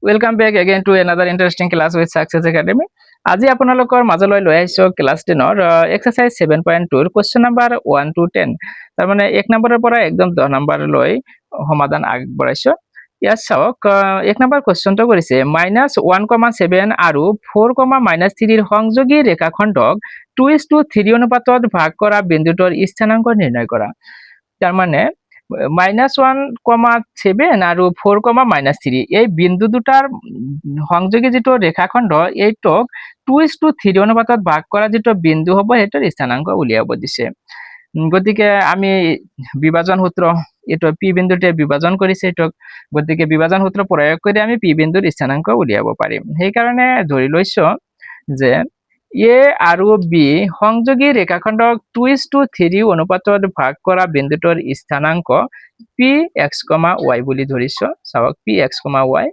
Welcome back again to another interesting class with Success Academy. আজি আপোনালোকৰ মাজলৈ লৈ আহিছো class 10 exercise 7.2 question number 1 to 10 তাৰ মানে 1 নম্বৰৰ পৰা একদম 10 নম্বৰলৈ সমাধান আগবঢ়াইছো ইয়াত চাওক 1 নম্বৰ কোৱেশ্চনটো কৰিছে -1,7 আৰু 4,-3 ৰ সংযোগী ৰেখাখণ্ডক 2:3 অনুপাতত ভাগ কৰা বিন্দুটোৰ স্থানাংক নিৰ্ণয় কৰা তাৰ মানে -1,7 আৰু 4,-3 এই বিন্দু দুটাৰ সংযোগী যেটো ৰেখাখণ্ড এইটোক 2:3 অনুপাতত ভাগ কৰা যেটো বিন্দু হ'ব হেতৰ স্থানাংক উলিয়াব দিছে গতিকে আমি বিভাজন সূত্ৰ এটো পি বিন্দুতে বিভাজন কৰিছে এটোক গতিকে বিভাজন সূত্ৰ প্ৰয়োগ কৰি আমি পি বিন্দুৰ স্থানাংক উলিয়াব পাৰিম সেই কাৰণে ধৰি লৈছো যে এ আৰু বি সংযোগী ৰেখাখণ্ডক 2:3 অনুপাতত ভাগ কৰা বিন্দুটোৰ স্থানাংক px, y বুলি ধৰিছো চাওক px, y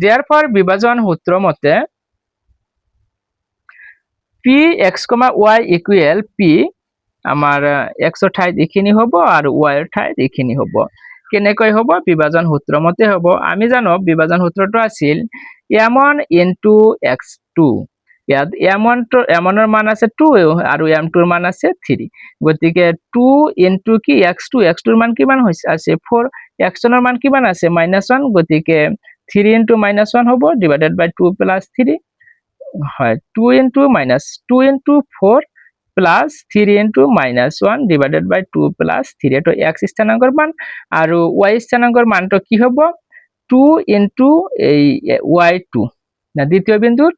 therefore বিভাজন সূত্ৰ মতে px, y equal p আমাৰ x ৰ ঠাইত এখিনি হ'ব আৰু y ৰ ঠাইত এখিনি হ'ব কেনেকৈ হ'ব বিভাজন সূত্ৰ মতে হ'ব আমি জানো বিভাজন সূত্ৰটো আছিল m1 * x2 ইয়াত m1 ৰ মান আছে 2 আৰু m2 ৰ মান আছে 3 গতিকে 2 * কি x2 ৰ মান কিমান আছে 4 x1 ৰ মান কিমান আছে -1 গতিকে 3 * -1 হ'ব divided by 2 + 3 হয় 2 * -4 plus 3 * -1 divided by 2 plus 3 এটো x স্থানাঙ্কৰ মান আৰু y স্থানাঙ্কৰ মানটো কি হ'ব 2 * এই y2 না দ্বিতীয় বিন্দুৰ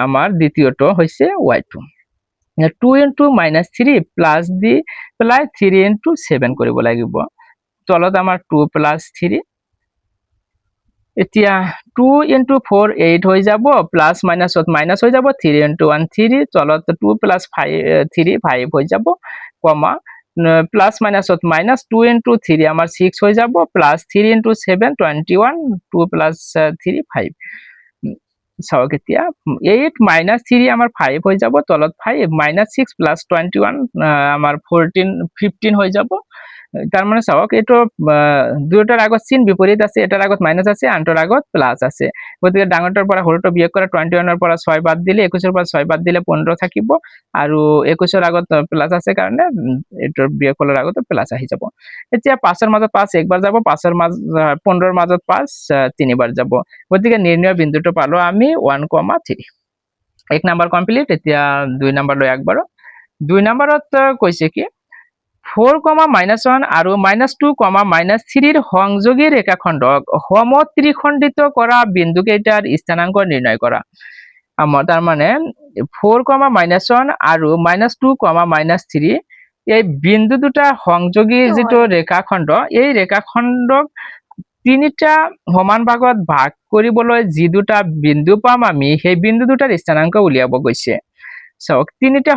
আমাৰ দ্বিতীয়টো হৈছে y2 2 * -3 plus দি প্লাই 3 * 7 কৰিব লাগিব তলত আমাৰ 2 plus 3 এতিয়া 2 * 4 8 হৈ যাব প্লাস মাইনাসত মাইনাস হৈ যাব 3 * 1 3 তলত 2 plus 3 5 হৈ যাব কমা প্লাস মাইনাসত মাইনাস 2 * 3 আমাৰ 6 হৈ যাব প্লাস 3 * 7 21 2 plus 3 5 চাওক এতিয়া 8 - 3 আমাৰ 5 হৈ যাব তলত 5 -6 plus 21 আমাৰ 14 15 হৈ যাব তাৰ মানে চাওক এটো দুটাৰ আগত চিন বিপৰীত আছে এটাৰ আগত মাইনাস আছে আনটোৰ আগত প্লাস আছে গতিকে ডাঙৰটোৰ পৰা সৰুটো বিয়োগ কৰা 21 ৰ পৰা 6 বাদ দিলে 21 ৰ পৰা 6 বাদ দিলে 15 থাকিব আৰু 21 ৰ আগত প্লাস আছে কাৰণে এটোৰ বিয়োগফলৰ আগত প্লাস আহি যাব এতিয়া 5 ৰ মাজত 5 একবাৰ যাব 5 ৰ মাজত 15 ৰ মাজত 5 তিনিবাৰ যাব গতিকে নিৰ্ণয় বিন্দুটো পালো আমি 1,3 এক নম্বৰ কমপ্লিট এতিয়া 2 নম্বৰলৈ আগবাঢ়ো 2 নম্বৰত কৈছে কি 4,-1 আৰু -2, -3 ৰ সংযোগী ৰেখাখণ্ডক সমত্ৰিখণ্ডিত কৰা বিন্দু কেইটাৰ স্থানাংক নিৰ্ণয় কৰা আমাৰ তাৰ মানে 4,-1 আৰু -2, -3 এই বিন্দু দুটা সংযোগী যেটো ৰেখাখণ্ড এই ৰেখাখণ্ডক তিনিটা সমান ভাগত ভাগ কৰিবলৈ যি দুটা বিন্দু পাম আমি সেই বিন্দু দুটাৰ স্থানাংক উলিয়াব গৈছে চাওক তিনিটা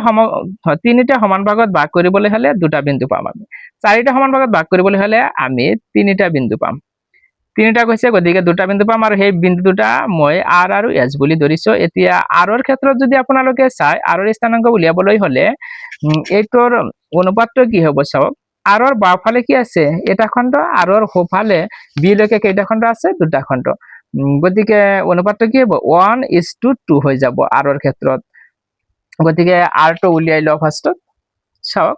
সমান ভাগত ভাগ কৰিবলৈ হলে দুটা বিন্দু পাম আমি চাৰিটা সমান ভাগত ভাগ কৰিবলৈ হলে আমি তিনিটা বিন্দু পাম তিনিটা কৈছে গতিকে দুটা বিন্দু পাম আৰু সেই বিন্দু দুটা মই r আৰু s বুলি ধৰিছো এতিয়া r ৰ ক্ষেত্ৰত যদি আপোনালোকে চাই r ৰ স্থানাংক উলিয়াবলৈ হলে এইটোৰ অনুপাতটো কি হ'ব চাওক r ৰ বাওফালে কি আছে এটা খণ্ড r ৰ সোঁফালে b লৈকে কেইটা খণ্ড আছে দুটা খণ্ড গতিকে অনুপাতটো কি হ'ব 1:2 হৈ যাব r ৰ ক্ষেত্ৰত গতিকে r টো উলিয়াই লও ফাৰ্ষ্টত চাওক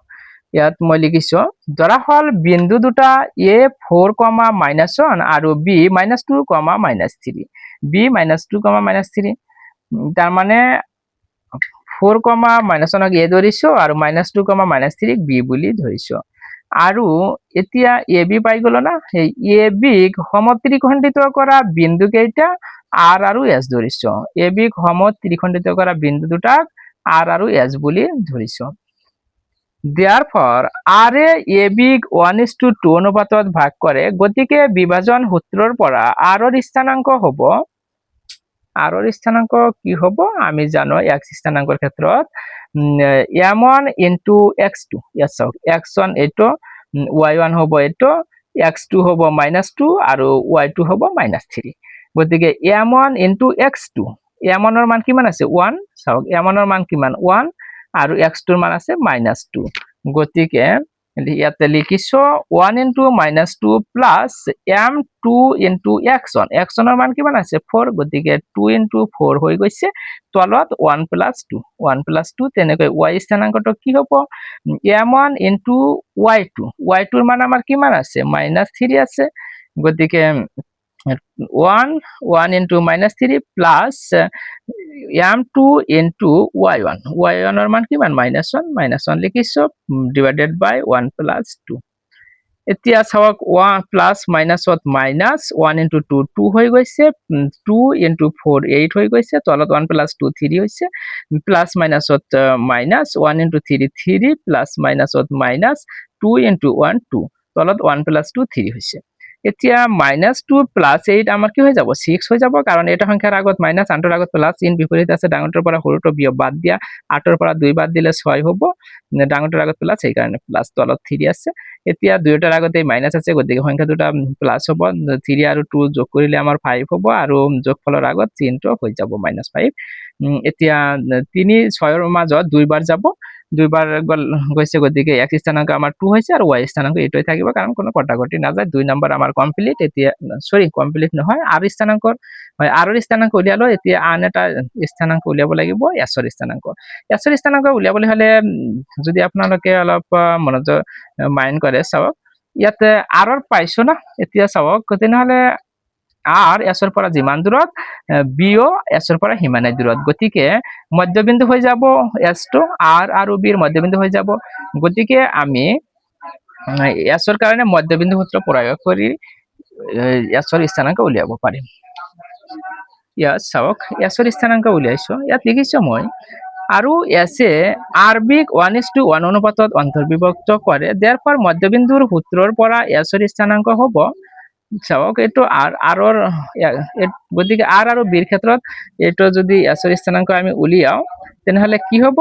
ইয়াত মই লিখিছো ধৰা হল বিন্দু দুটা a 4,-1 আৰু b -2, -3 b -2, -3 তাৰ মানে 4,-1 ক a ধৰিছো আৰু -2, -3 ক b বুলি ধৰিছো আৰু এতিয়া ab পাই গলো না এই ab ক সমত্ৰিখণ্ডিত কৰা বিন্দু কেইটা r আৰু s ধৰিছো ab ক সমত্ৰিখণ্ডিত কৰা বিন্দু দুটাক r আৰু s বুলি ধৰিছো therefore r এ ab ক 1:2 অনুপাতত ভাগ কৰে গতিকে বিভাজন সূত্ৰৰ পৰা r ৰ স্থানাংক হ'ব r ৰ স্থানাংক কি হ'ব আমি জানো x স্থানাংকৰ ক্ষেত্ৰত m1 * x2 ইয়াত চাওক x1 এটো y1 হ'ব এটো x2 হ'ব -2 আৰু y2 হ'ব -3 গতিকে m1 * x2 m1 ৰ মান কিমান আছে 1 চাওক m1 ৰ মান কিমান 1 আৰু x2 ৰ মান আছে -2 গতিকে ইয়াতে লিখিছো 1 into -2 plus m2 into x1 x1ৰ মান কিমান আছে 4 গতিকে 2 into 4 হৈ গৈছে তলত 1 plus 2 1 plus 2 তেনেকৈ y স্থানাংকটো কি হ'ব m1 into y2 y2ৰ মান আমাৰ কিমান আছে -3 আছে গতিকে 1 into -3 plus m2 into y1 y1ৰ মান কিমান -1 লিখিছো divided by 1 plus 2 এতিয়া চাওক 1 প্লাস মাইনাসত মাইনাস 1 into 2 2 হৈ গৈছে 2 into 4 8 হৈ গৈছে তলত 1 plus 2 3 হৈছে প্লাস মাইনাসত মাইনাস 1 into 3 3 প্লাস মাইনাসত মাইনাস 2 into 1 2 তলত 1 plus 2 3 হৈছে এতিয়া -2 প্লাস 8 আমাৰ কি হৈ যাব 6 হৈ যাব কাৰণ এটা সংখ্যাৰ আগত মাইনাস আনটোৰ আগত প্লাস চিন বিপৰীত আছে ডাঙৰটোৰ পৰা সৰুটো বিয়োগ বাদ দিয়া 8ৰ পৰা 2 বাদ দিলে 6 হ'ব ডাঙৰটোৰ আগত প্লাস সেই কাৰণে প্লাস তলত 3 আছে এতিয়া দুয়োটাৰ আগতে মাইনাস আছে গতিকে সংখ্যা দুটা প্লাস হ'ব 3 আৰু 2 যোগ কৰিলে আমাৰ 5 হ'ব আৰু যোগফলৰ আগত চিনটো হৈ যাব -5 এতিয়া 3 6ৰ মাজত দুইবাৰ যাব দুইবাৰ গৈছে গতিকে x স্থানাংক আমাৰ 2 হৈছে আৰু y স্থানাংক এইটোই থাকিব কাৰণ কোনো কটাকটি না যায় 2 নম্বৰ আমাৰ কমপ্লিট এতিয়া সৰি কমপ্লিট নহয় r স্থানাংকৰ হয় r ৰ স্থানাংক উলিয়ালো এতিয়া আন এটা স্থানাংক উলিয়াব লাগিব s ৰ স্থানাংক উলিয়াবলৈ হলে যদি আপোনালোকে অলপ মনোযোগ মাইন্ড কৰে চাওক ইয়াতে r ৰ পাইছো না এতিয়া চাওক তেনেহলে r s ৰ পৰা যিমান দূৰত b ও s ৰ পৰা সিমানেই দূৰত গতিকে মধ্যবিন্দু হৈ যাব s টো r আৰু b ৰ মধ্যবিন্দু হৈ যাব গতিকে আমি s ৰ কাৰণে মধ্যবিন্দু সূত্ৰ প্ৰয়োগ কৰি s ৰ স্থানাংক উলিয়াব পাৰিম ইয়াত চাওক s ৰ স্থানাংক উলিয়াইছো ইয়াত লিখিছো মই আৰু s এ rb 1:1 অনুপাতত অন্তৰ্বিভক্ত কৰে therefore মধ্যবিন্দুৰ সূত্ৰৰ পৰা s ৰ স্থানাংক হ'ব চাওক এটো r ৰ গতিকে r আৰু b ৰ ক্ষেত্ৰত এটো যদি s ৰ স্থানাংক আমি উলিয়াও তেনেহলে কি হ'ব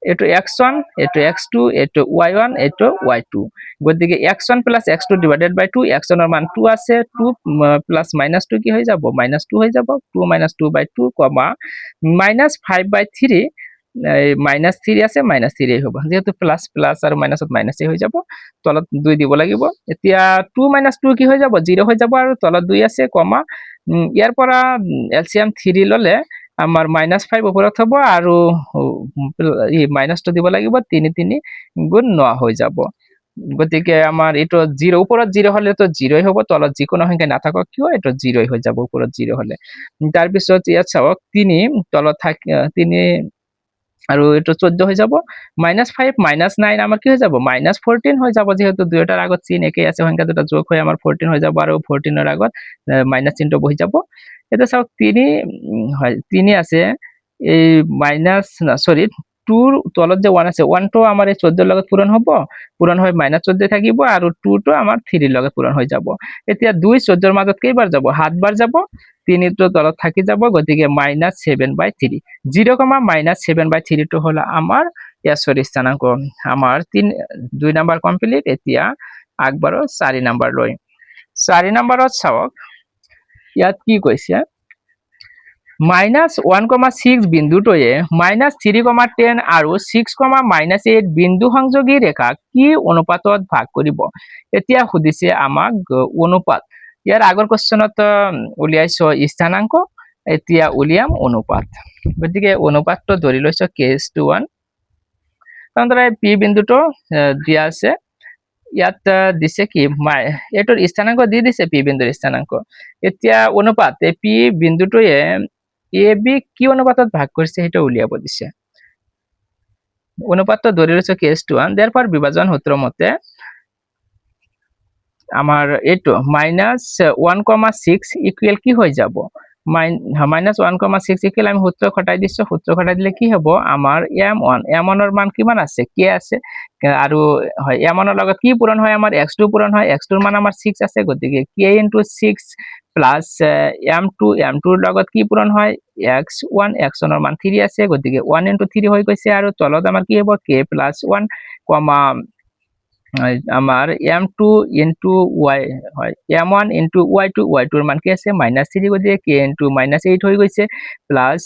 এটো x1 এটো x2 এটো y1 এটো y2 গতিকে x1 + x2 / 2 x1 ৰ মান 2 আছে 2 + -2 কি হৈ যাব -2 হৈ যাব 2 - 2/2 -5/3 -3 আছে -3 হ'ব যেহেতু প্লাস প্লাস আৰু মাইনাসত মাইনাসে হৈ যাব তলত 2 দিব লাগিব এতিয়া 2 - 2 কি হৈ যাব 0 হৈ যাব আৰু তলত 2 আছে কমা ইয়াৰ পৰা এলসিয়াম 3 ললে আমাৰ -5 ওপৰত হ'ব আৰু -2 দিব লাগিব 3 3 গুণ 9 হৈ যাব গতিকে আমাৰ এটো 0 ওপৰত 0 হলে তো 0 হ'ব তলত যিকোনো সংখ্যা নাথাকক কিয় এটো 0 হৈ যাব ওপৰত 0 হলে তাৰ পিছত ইয়াত চাওক 3 তলত থাকে 3 আৰু এটো 14 হৈ যাব -5 -9 আমাৰ কি হৈ যাব -14 হৈ যাব যেহেতু দুয়োটাৰ আগত চিন একেই আছে সংখ্যা দুটা যোগ হৈ আমাৰ 14 হৈ যাব আৰু 14 ৰ আগত মাইনাস চিনটো বহি যাব এটা চাওক 3 হয় 3 আছে এই মাইনাস সরি 2 ৰ তলত যে 1 আছে 1 টো আমাৰ এই 14 ৰ লগত পূৰণ হ'ব পূৰণ হৈ -14 থাকিব আৰু 2 টো আমাৰ 3 ৰ লগত পূৰণ হৈ যাব এতিয়া 2 14 ৰ মাজত কেইবাৰ যাব 7 বাৰ যাব 3 টো তলত থাকি যাব গতিকে -7/3 0, -7/3 টো হলো আমাৰ s ৰ স্থানাংক আমাৰ 2 নম্বৰ কমপ্লিট এতিয়া আগবাৰো 4 নম্বৰ লৈ 4 নম্বৰত চাওক ইয়াত কি কৈছে -1,6 বিন্দুটোৱে -3,10 আৰু 6,-8 বিন্দু সংযোগী ৰেখা কি অনুপাতত ভাগ কৰিব এতিয়া সুধিছে আমাক অনুপাত ইয়াৰ আগৰ কোৱেশ্চনত উলিয়াইছো স্থানাংক এতিয়া উলিয়াম অনুপাত গতিকে অনুপাতটো ধৰি লৈছো k:1 তন্দ্ৰাই p বিন্দুটো দিয়া আছে ইয়াত দিছে কি এটোৰ স্থানাংক দি দিছে p বিন্দুৰ স্থানাংক এতিয়া অনুপাত p বিন্দুটোৱে ab কি অনুপাতত ভাগ কৰিছে হেটো উলিয়াব দিছে অনুপাতটো ধৰি লৈছো k:1 therefore বিভাজন সূত্ৰ মতে আমাৰ এটো -1,6 ইকুৱেল কি হৈ যাব -1,6 ইকুৱেল আমি সূত্ৰ খটাই দিছো সূত্ৰ খটাই দিলে কি হ'ব আমাৰ m1 ৰ মান কিমান আছে k আছে আৰু হয় m1 ৰ লগত কি পূৰণ হয় আমাৰ x2 পূৰণ হয় x2 ৰ মান আমাৰ 6 আছে গতিকে k * 6 প্লাস m2 ৰ লগত কি পূৰণ হয় x1 ৰ মান 3 আছে গতিকে 1 * 3 হৈ গৈছে আৰু তলত আমাৰ কি হ'ব k + 1 কমা আমাৰ m2 * y হয় m1 * y2 ৰ মান কি আছে -3 গতিকে k * -8 হৈ গৈছে প্লাস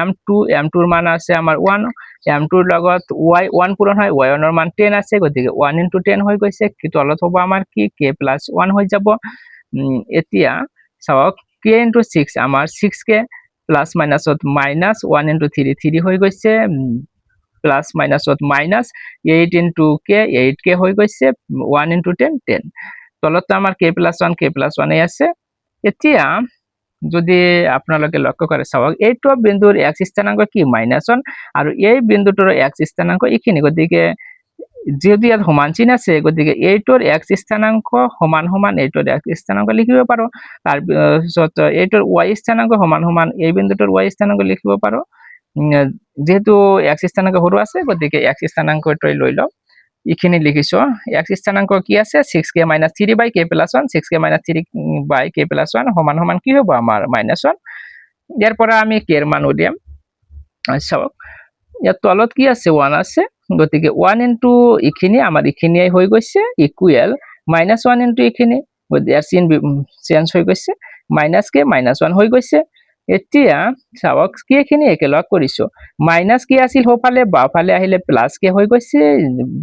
m2 ৰ মান আছে আমাৰ 1 m2 ৰ লগত y1 পূৰণ হয়, y1 ৰ মান 10 আছে, গতিকে 1 × 10 হৈ গৈছে, কি তলত হ'ব আমাৰ কি k + 1 হৈ যাব। এতিয়া চাওক k × 6 আমাৰ 6k প্লাছ মাইনাছত মাইনাছ 1 × 3 3 হৈ গৈছে, প্লাছ মাইনাছত মাইনাছ 8 × k 8k হৈ গৈছে, 1 × 10 10, তলত আমাৰ k + 1 k + 1 আছে। এতিয়া যদি আপোনালোকে লক্ষ্য কৰে চাওক এইটো বিন্দুৰ x স্থানাংক কি -1 আৰু এই বিন্দুটোৰ x স্থানাংক এইখিনি, গতিকে যেহেতু ইয়াত সমান চিন আছে গতিকে এইটোৰ x স্থানাংক সমান সমান এইটোৰ x স্থানাংক লিখিব পাৰো, তাৰপিছত এইটোৰ y স্থানাংক সমান সমান এই বিন্দুটোৰ y স্থানাংক লিখিব পাৰো। যেহেতু x স্থানাংক সৰু আছে গতিকে x স্থানাংকটো লৈ লওঁ, এইখিনি লিখিছো। x স্থানাংক কি আছে 6k - 3/k + 1, 6k - 3/k + 1 সমান সমান কি হ'ব আমাৰ -1। ইয়াৰ পৰা আমি k ৰ মান উলিয়াম। চাওক ইয়াত তলত কি আছে 1 আছে, গতিকে 1 × এইখিনি আমাৰ এইখিনিয়ে হৈ গৈছে ইকুৱেল -1 × এইখিনি, গতিকে চিন চেঞ্জ হৈ গৈছে, -k -1 হৈ গৈছে। এতিয়া চাওক k খিনি একেলগ কৰিছো, -k আছিল সোঁফালে, বাওঁফালে আহিলে +k হৈ গৈছে,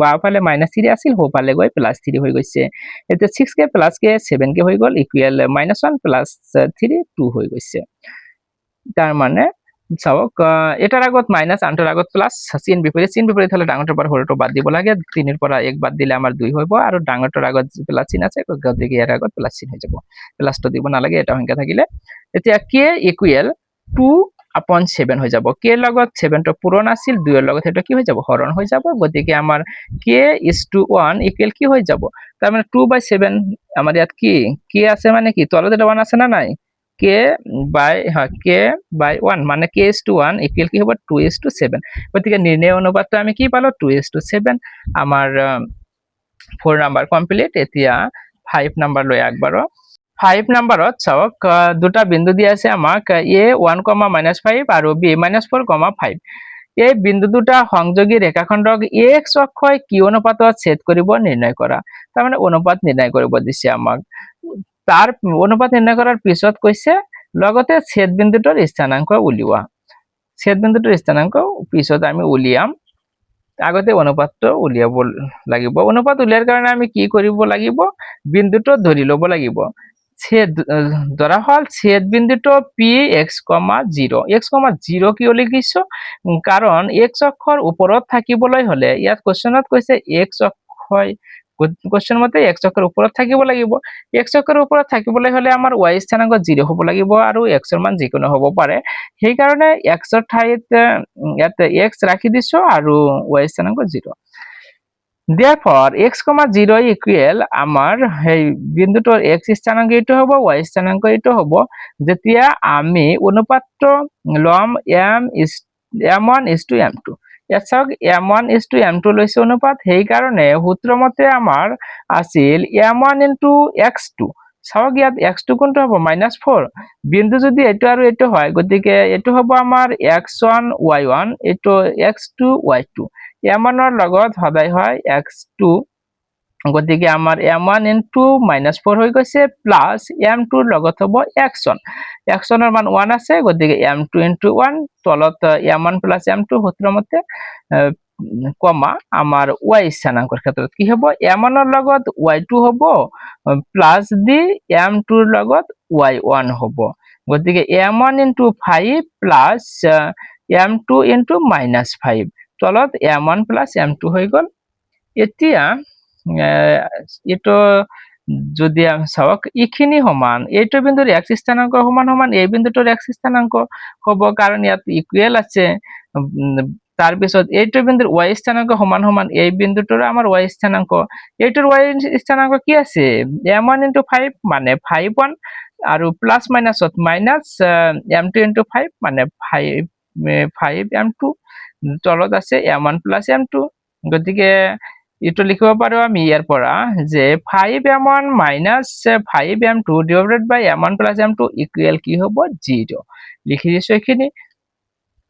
বাওঁফালে -3 আছিল সোঁফালে গৈ +3 হৈ গৈছে। এতিয়া 6k + k 7k হৈ গ'ল ইকুৱেল -1 + 3 2 হৈ গৈছে। তাৰ মানে চাওক এটাৰ আগত মাইনাছ আনটোৰ আগত প্লাছ, চিন বিপৰীত হলে ডাঙৰটোৰ পৰা সৰুটো বাদ দিব লাগে, 3 ৰ পৰা 1 বাদ দিলে আমাৰ 2 হ'ব, আৰু ডাঙৰটোৰ আগত প্লাছ চিন আছে গতিকে ইয়াৰ আগত প্লাছ চিন হৈ যাব, প্লাছটো দিব নালাগে এটা সংখ্যা থাকিলে। এতিয়া k ইকুৱেল 2/7 হৈ যাব, k ৰ লগত 7 টো পূৰণ আছিল, 2 ৰ লগত সেইটো কি হৈ যাব হৰণ হৈ যাব, গতিকে আমাৰ k = 1 ইকুৱেল কি হৈ যাব, তাৰ মানে 2/7 আমাৰ ইয়াত কি k আছে মানে কি তলত এটা 1 আছে না নাই, k/1 মানে k/1 ইকুৱেল কি হ'ব 2:7, গতিকে নিৰ্ণয় অনুপাতটো আমি কি পালো 2:7। আমাৰ 4 নাম্বাৰ কমপ্লিট। এতিয়া 5 নাম্বাৰ লৈ আগবাঢ়ো। 5 নাম্বাৰত চাওক দুটা বিন্দু দিয়া আছে আমাক a 1, -5 আৰু b -4, 5। এই বিন্দু দুটা সংযোগী ৰেখাখণ্ডক x অক্ষই কি অনুপাতত ছেদ কৰিব নিৰ্ণয় কৰা, তাৰমানে অনুপাত নিৰ্ণয় কৰিব দিছে আমাক। তাৰ অনুপাত নিৰ্ণয় কৰাৰ পিছত কৈছে লগতে ছেদ বিন্দুটোৰ স্থানাংক উলিওৱা। ছেদ বিন্দুটোৰ স্থানাংক পিছত আমি উলিয়াম, আগতে অনুপাতটো উলিয়াব লাগিব। অনুপাত উলিয়াৰ কাৰণে আমি কি কৰিব লাগিব, বিন্দুটো ধৰি ল'ব লাগিব। ধৰা হল ছেদ বিন্দুটো Px, 0। x, 0 কিয় লিখিছো, কাৰণ x অক্ষৰ ওপৰত থাকিবলৈ হলে ইয়াত কোৱেশ্চনত কৈছে x অক্ষয়, কোৱেশ্চন মতে x অক্ষৰ ওপৰত থাকিব লাগিব। x অক্ষৰ ওপৰত থাকিবলৈ হলে আমাৰ y স্থানাংক 0 হ'ব লাগিব, আৰু x ৰ মান যিকোনো হ'ব পাৰে, সেইকাৰণে x ৰ ঠাইত ইয়াতে x ৰাখি দিছো আৰু y স্থানাংক 0। Therefore x, 0 ইকুৱেল আমাৰ সেই বিন্দুটোৰ x স্থানাংক এইটো হ'ব, y স্থানাংক এইটো হ'ব, যেতিয়া আমি অনুপাতটো লম m1:m2। ইয়াত চাওক m1:m2 লৈছে অনুপাত, সেইকাৰণে সূত্ৰ মতে আমাৰ আছিল m1 × x2। চাওক ইয়াত x2 কোনটো হ'ব -4, বিন্দু যদি এইটো আৰু এইটো হয় গতিকে এইটো হ'ব আমাৰ x1 y1, এইটো x2 y2। m1 ৰ লগত সদায় হয় x2, গতিকে আমাৰ m1 × -4 হৈ গৈছে, প্লাছ m2 ৰ লগত হ'ব x1। x1 ৰ মান 1 আছে, গতিকে m2 × 1, তলত m1 + m2 সূত্ৰ মতে, কমা আমাৰ y স্থানাংকৰ ক্ষেত্ৰত কি হ'ব m1 ৰ লগত y2 হ'ব, প্লাছ দি m2 ৰ লগত y1 হ'ব, গতিকে m1 × 5 প্লাছ m2 × -5, তলত m1 + m2 হৈ গ'ল। এতিয়া এইটো যদি আমি চাওক এইখিনি সমান, এইটো বিন্দুৰ x স্থানাংক সমান সমান এই বিন্দুটোৰ x স্থানাংক হ'ব, কাৰণ ইয়াত ইকুৱেল আছে। তাৰপিছত এইটো বিন্দুৰ y স্থানাংক সমান সমান এই বিন্দুটোৰ আমাৰ y স্থানাংক, এইটোৰ y স্থানাংক কি আছে m1 × 5 মানে 5/1, আৰু প্লাছ মাইনাছত মাইনাছ m2 × 5 মানে 5m2, তলত আছে m1 + m2, গতিকে এইটো লিখিব পাৰো আমি ইয়াৰ পৰা যে 5m1 - 5m2 / m1 + m2 equal কি হ'ব 0। লিখি দিছো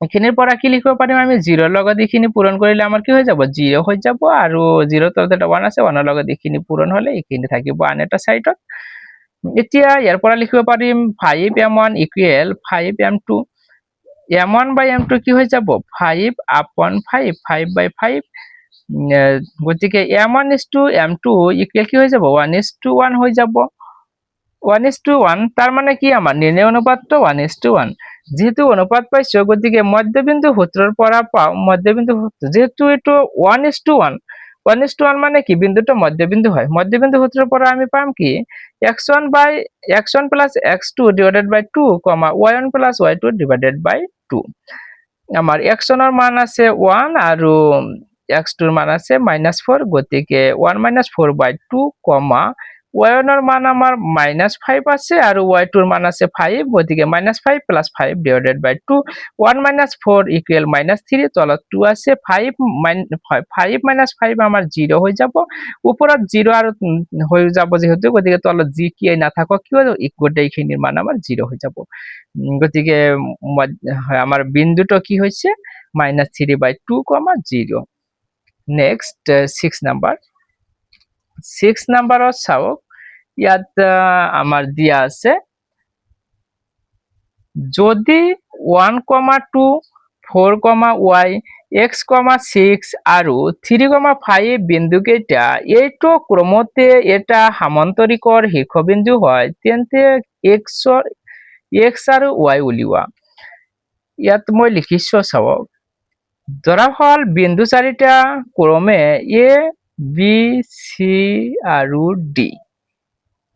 এইখিনিৰ পৰা কি লিখিব পাৰিম আমি, 0 ৰ লগত এইখিনি পূৰণ কৰিলে আমাৰ কি হৈ যাব 0 হৈ যাব, আৰু 0 ৰ তলত এটা 1 আছে, 1 ৰ লগত এইখিনি পূৰণ হলে এইখিনি থাকিব আন এটা চাইডত। এতিয়া ইয়াৰ পৰা লিখিব পাৰিম 5m1 ইকুৱেল 5m2, m1 বাই m2 কি হয়ে যাব 5/5 5/5 গতিকে m1 is to m2 equal কি হয়ে যাব 1:1 হয়ে যাব 1:1 তার মানে কি আমার নির্ণয় অনুপাতটা 1:1 যেহেতু অনুপাত পাইছো গতিকে মধ্যবিন্দু সূত্ৰৰ পৰা পাও মধ্যবিন্দু যেহেতু এটো 1:1 1:1 মানে কি বিন্দুটা মধ্যবিন্দু হয় মধ্যবিন্দু সূত্ৰৰ পৰা আমি পাম কি x1 by x1 plus x2 divided by 2, y1 plus y2 divided by 2 আমার x1 এর মান আছে 1 আৰু x2 এর মান আছে -4 গতিকে 1 - 4/2, y1 এর মান আমার -5 আছে আৰু y2 এর মান আছে 5 গতিকে -5 + 5 divided by 2 1 - 4 equal -3 তলত 2 আছে 5 - 5 আমার 0 হয়ে যাব উপৰত 0 আৰু হয়ে যাব যেহেতু গতিকে তলত জি কি না থাকক কি হবে গোটেইখিনিৰ মান আমার 0 হয়ে যাব গতিকে আমার বিন্দুটো কি হইছে -3/2, 0 নেক্সট 6 নাম্বার 6 নাম্বাৰত চাওক ইয়াত আমাৰ দিয়া আছে যদি 1, 2, 4, y, x, 6 আৰু 3, 5 বিন্দুকেইটা এইটো ক্ৰমতে এটা সামান্তৰিকৰ শীৰ্ষবিন্দু হয় তেন্তে x আৰু y উলিওৱা ইয়াত মই লিখিছো চাওক ধৰা হল বিন্দু চাৰিটা ক্ৰমে a b c আৰু d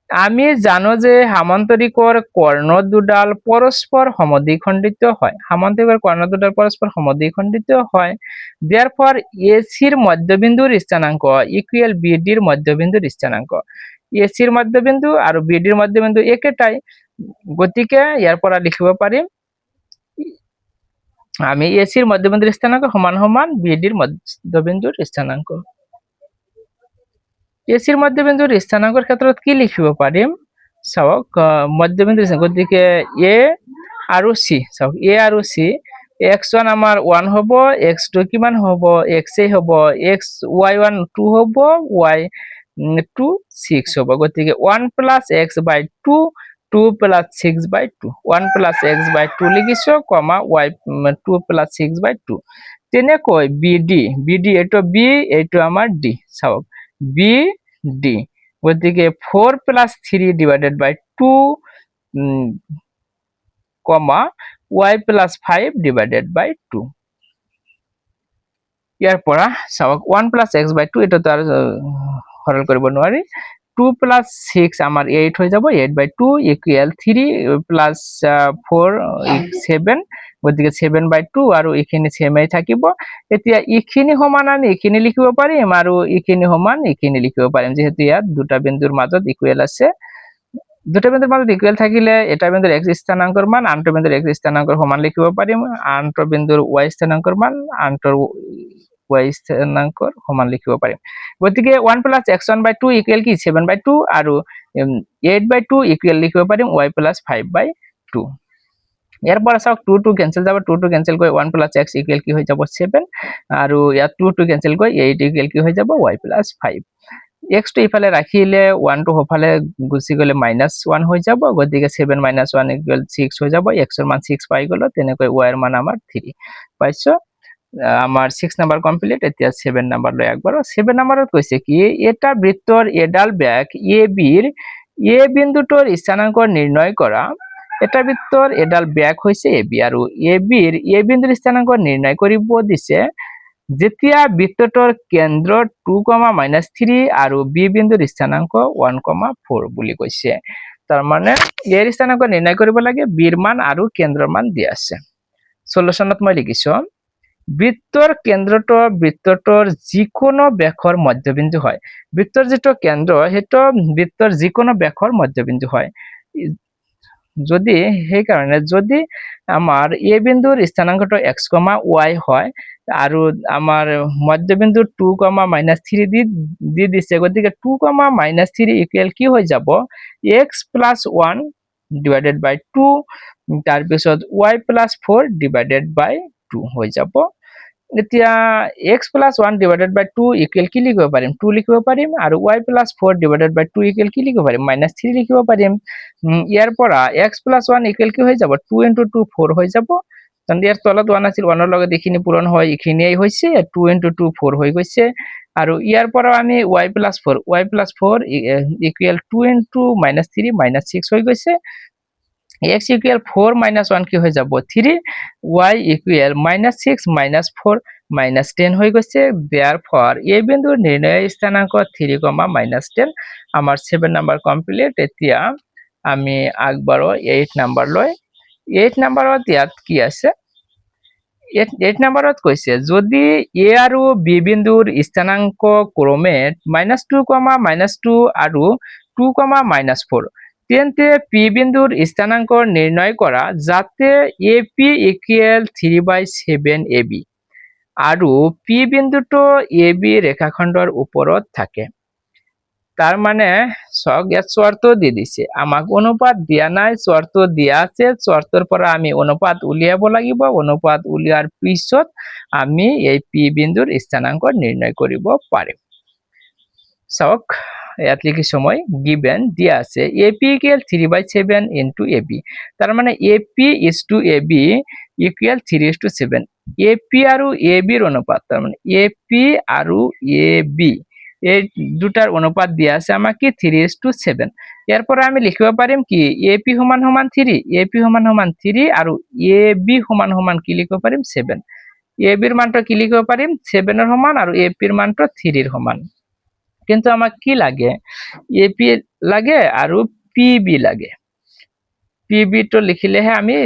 আমি জানো যে সামান্তৰিকৰ কৰ্ণ দুডাল পৰস্পৰ সমদ্বিখণ্ডিত হয় সামান্তৰিকৰ কৰ্ণ দুডাল পৰস্পৰ সমদ্বিখণ্ডিত হয় therefore AC ৰ মধ্যবিন্দুৰ স্থানাঙ্ক ইকুয়াল BD ৰ মধ্যবিন্দুৰ স্থানাঙ্ক AC ৰ মধ্যবিন্দু আৰু BD ৰ মধ্যবিন্দু একেটাই গতিকে ইয়াৰ পৰা লিখিব পাৰিম আমি AC ৰ মধ্যবিন্দুৰ স্থানাঙ্ক সমান সমান BD ৰ মধ্যবিন্দুৰ স্থানাঙ্ক AC ৰ মধ্যবিন্দুৰ স্থানাঙ্কৰ ক্ষেত্ৰত কি লিখিব পাৰিম চাওক মধ্যবিন্দু গতিকে A আৰু C চাওক A আৰু C x1 আমাৰ 1 হ'ব x2 কিমান হ'ব x হ'ব x y1 2 হ'ব y2 6 হ'ব গতিকে 1 + x/2 2 + 6/2 1 + x/2 লিখিছো y2 + 6/2 তেনেকৈ BD এটো B এটো আমাৰ D চাওক BD গতিকে 4 + 3 divided by 2 y + 5 divided by 2 ইয়াৰ পৰা চাওক 1 + x/2 এটা তো আৰু সৰল কৰিব নোৱাৰি 2 + 6 আমাৰ 8 হৈ যাব 8/2 ইকুয়াল 3 + 4 7 গতিকে 7/2 আৰু ইখিনি সেমই থাকিব এতিয়া ইখিনি সমান আমি ইখিনি লিখিব পাৰিম আৰু ইখিনি সমান ইখিনি লিখিব পাৰিম যেহেতু ইয়াত দুটা বিন্দুৰ মাজত ইকুয়াল আছে দুটা বিন্দুৰ মাজত ইকুয়াল থাকিলে এটা বিন্দুৰ x স্থানাঙ্কৰ মান আনটো বিন্দুৰ x স্থানাঙ্কৰ সমান লিখিব পাৰিম আনটো বিন্দুৰ y স্থানাঙ্কৰ মান আনটোৰ y স্থানাঙ্কৰ সমান লিখিব পাৰিম গতিকে 1 + x1/2 ইকুয়াল কি 7/2 আৰু 8/2 ইকুয়াল লিখিব পাৰিম y + 5/2 ইয়াৰ পৰা চাওক 2 2 ক্যান্সেল যাব 2 2 ক্যান্সেল কৰি 1 + x ইকুয়াল কি হৈ যাব 7 আৰু ইয়াত 2 2 ক্যান্সেল কৰি 8 ইকুয়াল কি হৈ যাব y + 5 x টো ইফালে ৰাখিলে 1 টো হফালে গুচি গলে -1 হৈ যাব গতিকে 7 - 1 = 6 হৈ যাব x এর মান 6 পাই গলো তেনেকৈ y এর মান আমাৰ 3 পাইছো আমাৰ 6 নাম্বাৰ কমপ্লিট এতিয়া 7 নাম্বাৰ লৈ একবাৰ 7 নাম্বাৰত কৈছে কি এটা বৃত্তৰ এডাল ব্যাস AB ৰ A বিন্দুটোৰ স্থানাঙ্ক নিৰ্ণয় কৰা এটা বৃত্তৰ এডাল ব্যাস হৈছে AB আৰু AB ৰ A বিন্দুৰ স্থানাঙ্ক নিৰ্ণয় কৰিব দিছে যেতিয়া বৃত্তটোৰ কেন্দ্ৰ 2, -3 আৰু B বিন্দুৰ স্থানাঙ্ক 1, 4 বুলি কৈছে তাৰ মানে A ৰ স্থানাঙ্ক নিৰ্ণয় কৰিব লাগে B ৰ মান আৰু কেন্দ্ৰৰ মান দিয়া আছে সলিউশনত মই লিখিছো বৃত্তৰ কেন্দ্ৰটো বৃত্তটোৰ যিকোনো ব্যাসৰ মধ্যবিন্দু হয় বৃত্তৰ যেটো কেন্দ্ৰ হেটো বৃত্তৰ যিকোনো ব্যাসৰ মধ্যবিন্দু হয় যদি সেই কাৰণে যদি আমাৰ A বিন্দুৰ স্থানাঙ্কটো x, y হয় আৰু আমাৰ মধ্যবিন্দু 2, -3 দি দিছে গতিকে 2, -3 ইকুয়াল কি হৈ যাব x + 1 divided by 2 তাৰ পিছত y + 4 divided by 2 হৈ যাব এতিয়া x + 1 divided by 2 ইকুয়াল কি লিখিব পাৰিম 2 লিখিব পাৰিম আৰু y + 4 divided by 2 ইকুয়াল কি লিখিব পাৰিম -3 লিখিব পাৰিম ইয়াৰ পৰা x + 1 ইকুয়াল কি হৈ যাব 2 * 2 4 হৈ যাব কাৰণ ইয়াৰ তলত 1 আছিল 1ৰ লগত এইখিনি পূৰণ হয় এইখিনিয়ে হৈছে 2 * 2 4 হৈ গৈছে আৰু ইয়াৰ পৰা আমি y + 4 ইকুৱেল 2 * -3 -6 হৈ গৈছে x ইকুৱেল 4 - 1 কি হৈ যাব 3 y ইকুৱেল -6 - 4 -10 হৈ গৈছে therefore এই বিন্দুৰ নিৰ্ণয় স্থানাংক 3, -10 আমাৰ 7 নম্বৰ কমপ্লিট এতিয়া আমি আগবাৰো 8 নম্বৰ লৈ 8 নম্বৰত ইয়াত কি আছে 8 নম্বৰত কৈছে যদি a আৰু b বিন্দুৰ স্থানাংক ক্ৰমে -2, -2 আৰু 2, -4 তেন্তে p বিন্দুৰ স্থানাংক নিৰ্ণয় কৰা যাতে ap ইকুৱেল 3/7 ab আৰু p বিন্দুটো ab ৰেখাখণ্ডৰ ওপৰত থাকে তাৰ মানে সব ইয়াত শৰ্ত দিয়ে দিছে আমাক অনুপাত দিয়া নাই শৰ্ত দিয়া আছে শৰ্তৰ পৰা আমি অনুপাত উলিয়াব লাগিব অনুপাত উলিয়াৰ পিছত আমি এই p বিন্দুৰ স্থানাংক নিৰ্ণয় কৰিব পাৰিম চাওক ইয়াত লিখিছো মই গিভেন দিয়া আছে ap ইকুৱেল 3/7 ইনটু ab তাৰ মানে ap is to ab equal 3:7 ap আৰু ab ৰ অনুপাত তাৰ মানে ap আৰু ab এই দুটাৰ অনুপাত দিয়া আছে আমাকে 3:7 ইয়াৰ পৰা আমি লিখিব পাৰিম কি ap সমান 3 ap সমান 3 আৰু ab সমান কি লিখিব পাৰিম 7 ab ৰ মানটো কি লিখিব পাৰিম 7 ৰ সমান আৰু ap ৰ মানটো 3 ৰ সমান কিন্তু আমাক কি লাগে ap লাগে আৰু pb লাগে pb টো লিখিলেহে আমি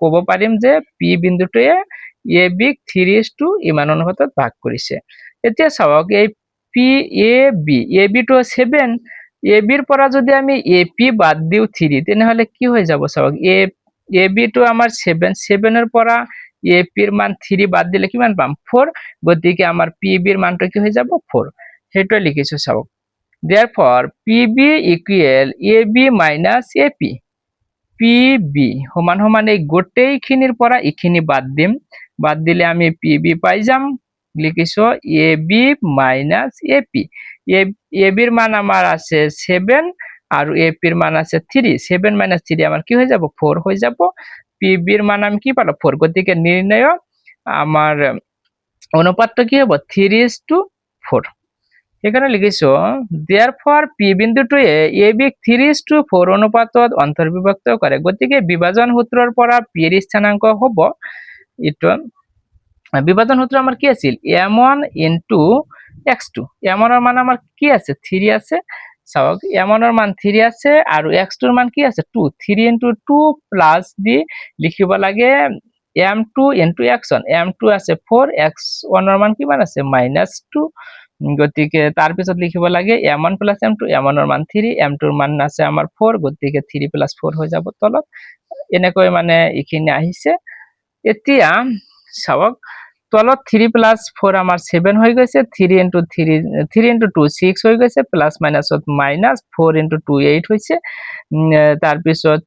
ক'ব পাৰিম যে p বিন্দুটোৱে ab ক 3:2 ইমান অনুপাতত ভাগ কৰিছে এতিয়া চাওক এই ab টো 7 ab ৰ পৰা যদি আমি ap বাদ দিও 3 তেনেহলে কি হৈ যাব চাওক ab টো আমাৰ 7 ৰ পৰা ap ৰ মান 3 বাদ দিলে কিমান পাম 4 গতিকে আমাৰ pb ৰ মানটো কি হৈ যাব 4 হেটো লিখিছো চাওক therefore pb equal ab - ap pb সমান এই গোটেইখিনিৰ পৰা ইখিনি বাদ দিম বাদ দিলে আমি pb পাই যাম লিখিছো ab - ap ab ৰ মান আমাৰ আছে 7 আৰু ap ৰ মান আছে 3 7 - 3 আমাৰ কি হৈ যাব 4 হৈ যাব pb ৰ মান আমি কি পালো 4 গতিকে নিৰ্ণয় আমাৰ অনুপাতটো কি হ'ব 3:4 এখানে লিখিছো therefore p বিন্দুটোৱে ab ক 3:4 অনুপাতত অন্তৰ্বিভক্ত কৰে গতিকে বিভাজন সূত্ৰৰ পৰা p ৰ স্থানাংক হ'ব ইটো বিভাজন সূত্র আমার কি আছিল m1 ইনটু x2 m1 এর মান আমার কি আছে 3 আছে চাওক m1 এর মান 3 আছে আৰু x2 এর মান কি আছে 2 3 * 2 প্লাস দি লিখিব লাগে m2 ইনটু x1 m2 আছে 4 x1 এর মান কিমান আছে -2 গতিকে তাৰ পিছত লিখিব লাগে m1 + m2 m1 এৰ মান 3 m2 এৰ মান আছে আমাৰ 4 গতিকে 3 + 4 হৈ যাব তলত এনেকৈ মানে ইখিনি আহিছে এতিয়া চাওক তলত 3 + 4 আমাৰ 7 হৈ গৈছে 3 * 2 6 হৈ গৈছে প্লাস মাইনাসত মাইনাস 4 * 2 8 হৈছে তাৰ পিছত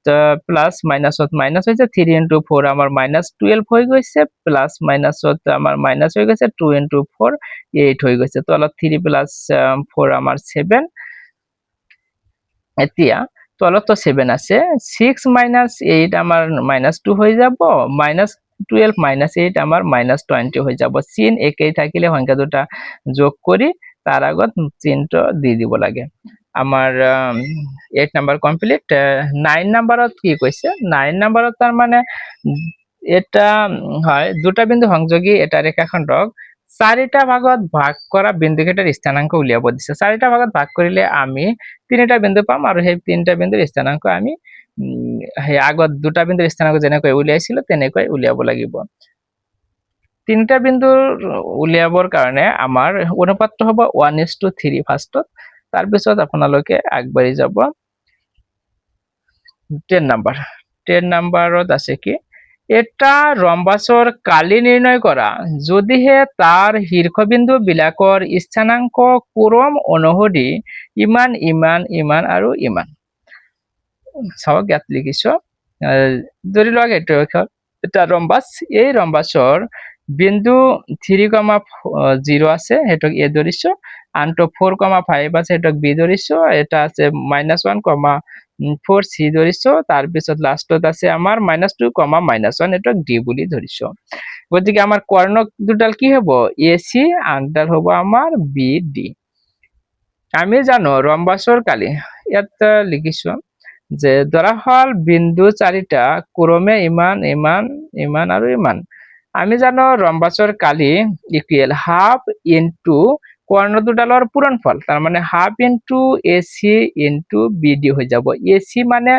প্লাস মাইনাসত মাইনাস হৈছে 3 * 4 আমাৰ -12 হৈ গৈছে প্লাস মাইনাসত আমাৰ মাইনাস হৈ গৈছে 2 * 4 8 হৈ গৈছে তলত 3 + 4 আমাৰ 7 এতিয়া তলত তো 7 আছে 6 - 8 আমাৰ -2 হৈ যাব -12 - 8 আমাৰ -20 হৈ যাব চিন একেই থাকিলে সংখ্যা দুটা যোগ কৰি তাৰ আগত চিনটো দি দিব লাগে আমাৰ 8 নম্বৰ কমপ্লিট 9 নম্বৰত কি কৈছে 9 নম্বৰত তাৰ মানে এটা হয় দুটা বিন্দু সংযোগী এটা ৰেখাখণ্ডক 4টা ভাগত ভাগ কৰা বিন্দুকেইটাৰ স্থানাংক উলিয়াব দিছে 4টা ভাগত ভাগ কৰিলে আমি 3টা বিন্দু পাম আৰু সেই 3টা বিন্দুৰ স্থানাংক আমি সেই আগত দুটা বিন্দুৰ স্থানাংক যেনেকৈ উলিয়াইছিল তেনেকৈ উলিয়াব লাগিব 3টা বিন্দুৰ উলিয়াবৰ কাৰণে আমাৰ অনুপাতটো হ'ব 1:3 ফাৰ্ষ্টত তাৰ পিছত আপোনালোকে আগবাঢ়ি যাব 10 নম্বৰত আছে কি এটা ৰম্বাসৰ কালি নিৰ্ণয় কৰা যদিহে তাৰ শীৰ্ষবিন্দু বিলাকৰ স্থানাংক ক্ৰম অনুসৰি ইমান আৰু ইমান চাওক ইয়াত লিখিছো ধৰি লওক এইটো এটা ৰম্বাস এই ৰম্বাসৰ বিন্দু 3,0 আছে হেতক এ ধৰিছো আনটো 4,5 আছে হেতক বি ধৰিছো এটা আছে -1, 4c ধৰিছো, তাৰপিছত লাষ্টত আছে আমাৰ -2, -1 এইটো d বুলি ধৰিছো। গতিকে আমাৰ কৰ্ণক দুডাল কি হ'ব, AC আনডাল হ'ব আমাৰ BD। আমি জানো ৰম্বাসৰ কালি ইয়াত লিখিছো যে ধৰা হল বিন্দু চাৰিটা ক্ৰমে ইমান ইমান ইমান আৰু ইমান। আমি জানো ৰম্বাসৰ কালি ইকুৱেল হাফ ইনটু কৰ্ণ দুডালৰ পূৰণফল, তাৰ মানে half into AC into BD হৈ যাব। AC মানে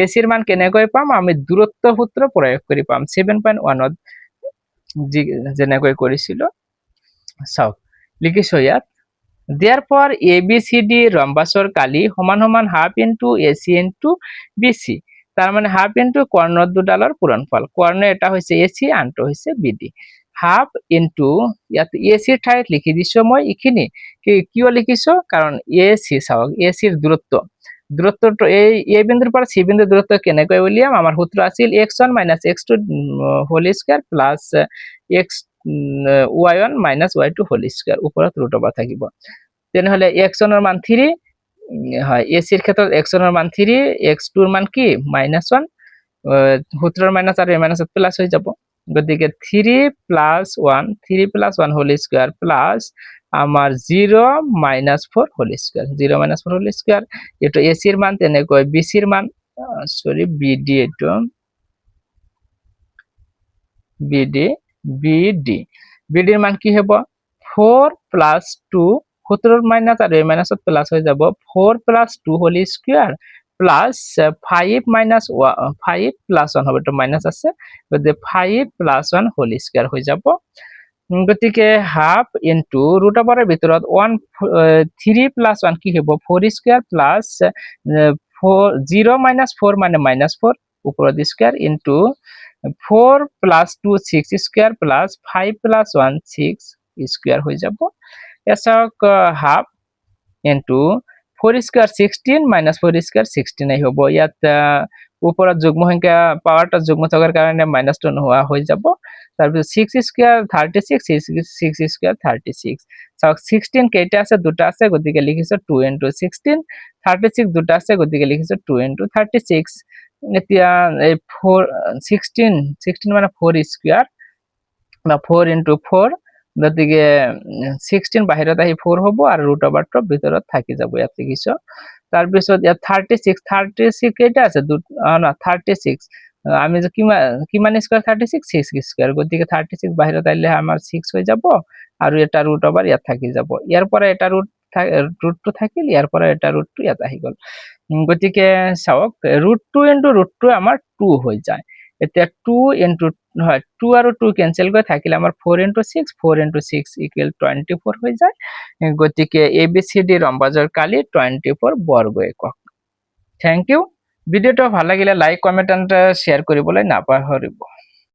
এচিৰ মান কেনেকৈ পাম, আমি দূৰত্ব সূত্ৰ প্ৰয়োগ কৰি পাম 7.1 যেনেকৈ কৰিছিলো। চাওক লিখিছো ইয়াত, therefore ABCD ৰম্বাসৰ কালি সমান সমান half into AC into BC, তাৰ মানে হাফ ইনটু কৰ্ণ দুডালৰ পূৰণফল। কৰ্ণ এটা হৈছে AC আনটো হৈছে BD। হাফ ইনটু ইয়াত AC ঠাইত লিখি দিছো মই এইখিনি, কিয় লিখিছো কাৰণ AC চাওক ACৰ দূৰত্বটো এই বিন্দুৰ পৰা C বিন্দুৰ দূৰত্ব কেনেকৈ উলিয়াম, আমাৰ সূত্ৰ আছিল x1 - x2 whole square plus y1 - y2 whole square, ওপৰত ৰুট ওভাৰ থাকিব। তেনেহলে x1 এর মান 3, হয় AC এর ক্ষেত্রে x1 এর মান 3, x2 এর মান কি -1, সূত্রের মাইনাস আর মাইনাস প্লাস হয়ে যাব। গতিকে 3 + 1 হোল স্কয়ার প্লাস আমার 0 - 4 হোল স্কয়ার, 0 - 4 হোল স্কয়ার এটা AC এর মান, তেনেকৈ BC এর মান সরি BD, এটা BD এর মান কি হবে 4 + 2, সূত্রের মাইনাস আর মাইনাস প্লাস হয়ে যাব 4 + 2 হোল স্কয়ার প্লাস 5 - 5 + 1 হবে, এটা মাইনাস আছে, গতিকে 5 + 1 হোল স্কয়ার হয়ে যাব। গতিকে হাফ ইনটু ৰুট ওভাৰৰ ভিতৰত 3 + 1 কি হ'ব 4 স্কয়াৰ প্লাস 0 - 4 মানে -4 উপৰত square into 4 + 2 6 square plus 5 + 1 6 square হয়ে যাব। এছাড়াও হাফ ইনটু 4 স্কয়ার 16 - 4 স্কয়ার 16 হ'ব। ইয়াত ওপৰত যুগ্ম সংখ্যা পাৱাৰটা যুগ্ম থকাৰ কাৰণে -2 নোহোৱা হৈ যাব। তাৰপিছত 6 স্কয়ার 36, 6 স্কয়ার 36। চাওক 16 কেইটা আছে, দুটা আছে, গতিকে লিখিছো 2 × 16। 36 দুটা আছে, গতিকে লিখিছো 2 × 36। এতিয়া এই 4 16 মানে 4 স্কয়ার বা 4 × 4, গতিকে 16 বাহিৰত আহি 4 হ'ব আৰু ৰুট ওভাৰটো ভিতৰত থাকি যাব, ইয়াত লিখিছো। তাৰপিছত ইয়াত 36 কেইটা আছে, না 36, আমি যে কিমান স্কয়াৰ 36 6 স্কয়াৰ, গতিকে 36 বাহিৰত আহিলে আমাৰ 6 হৈ যাব আৰু এটা ৰুট ওভাৰ ইয়াত থাকি যাব। ইয়াৰ পৰা এটা ৰুটটো থাকিল, ইয়াৰ পৰা এটা ৰুটটো ইয়াত আহি গ'ল। গতিকে চাওক √2 × √2 আমাৰ 2 হৈ যায়। এতিয়া 2 হয় 2 আৰু 2 কেনসেল কৰি থাকিলে আমাৰ 4 × 6 = 24 হৈ যায়। গতিকে ABCD ৰম্বাসৰ কালি 24 বৰ্গ একক। Thank you. ভিডিঅ'টো ভাল লাগিলে লাইক কমেন্ট এণ্ড শ্বেয়াৰ কৰিবলৈ নাপাহৰিব।